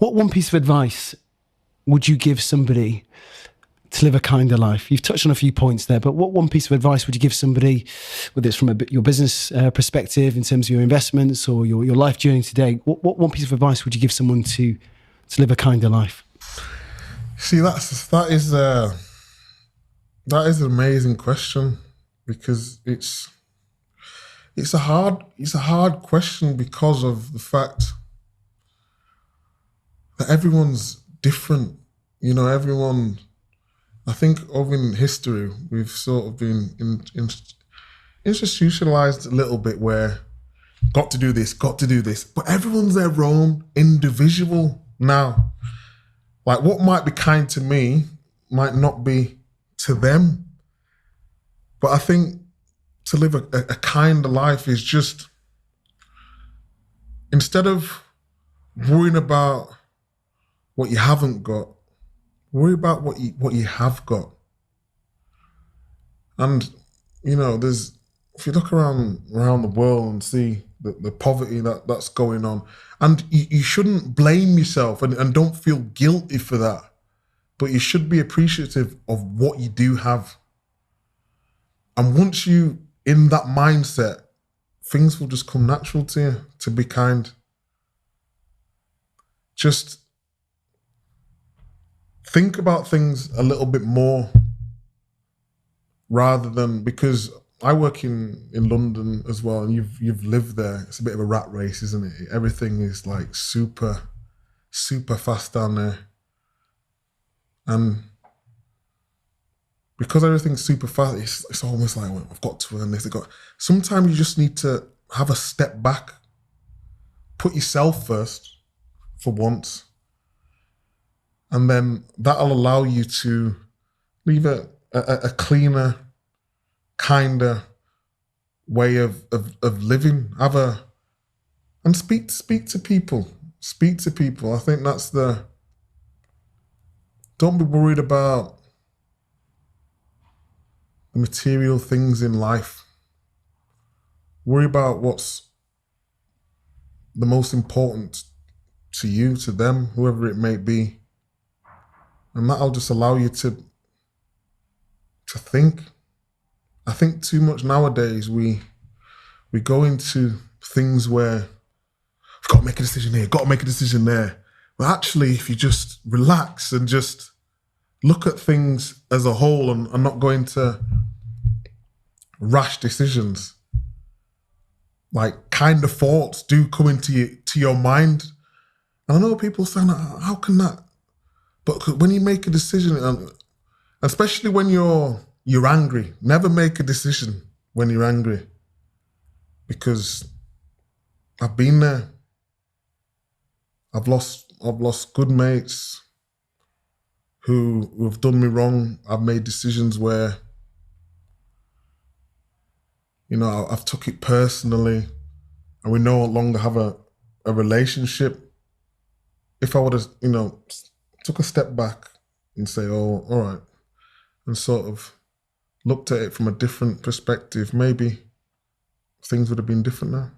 What one piece of advice would you give somebody to live a kinder life? You've touched on a few points there, but what one piece of advice would you give somebody, whether it's from your business perspective, in terms of your investments or your life journey today? What one piece of advice would you give someone to live a kinder life? See, that is an amazing question, because it's a hard question because of the fact that everyone's different. You know, everyone. I think over in history, we've sort of been institutionalized a little bit where got to do this, but everyone's their own individual now. Like, what might be kind to me might not be to them. But I think to live a kinder life is just, instead of worrying about what you haven't got, worry about what you have got. And, you know, if you look around the world and see the poverty that's going on, and you shouldn't blame yourself and don't feel guilty for that, but you should be appreciative of what you do have. And once you in that mindset, things will just come natural to you to be kind. Just think about things a little bit more, rather than, because I work in London as well, and you've lived there. It's a bit of a rat race, isn't it? Everything is like super fast down there. And because everything's super fast, it's almost like, well, I've got to earn this. Sometimes you just need to have a step back, put yourself first for once, and then that'll allow you to leave a cleaner, kinder way of living. And speak to people. Speak to people. I think that's don't be worried about the material things in life. Worry about what's the most important to you, to them, whoever it may be. And that'll just allow you to think. I think too much nowadays we go into things where we've got to make a decision here, got to make a decision there. But actually, if you just relax and just look at things as a whole and not go into rash decisions, like kind of thoughts do come into your mind. And I know people saying, how can that? But when you make a decision, and especially when you're angry, never make a decision when you're angry, because I've been there. I've lost good mates who have done me wrong. I've made decisions where, you know, I've took it personally, and we no longer have a relationship. If I would have, you know, took a step back and say, oh, all right, and sort of looked at it from a different perspective, maybe things would have been different now.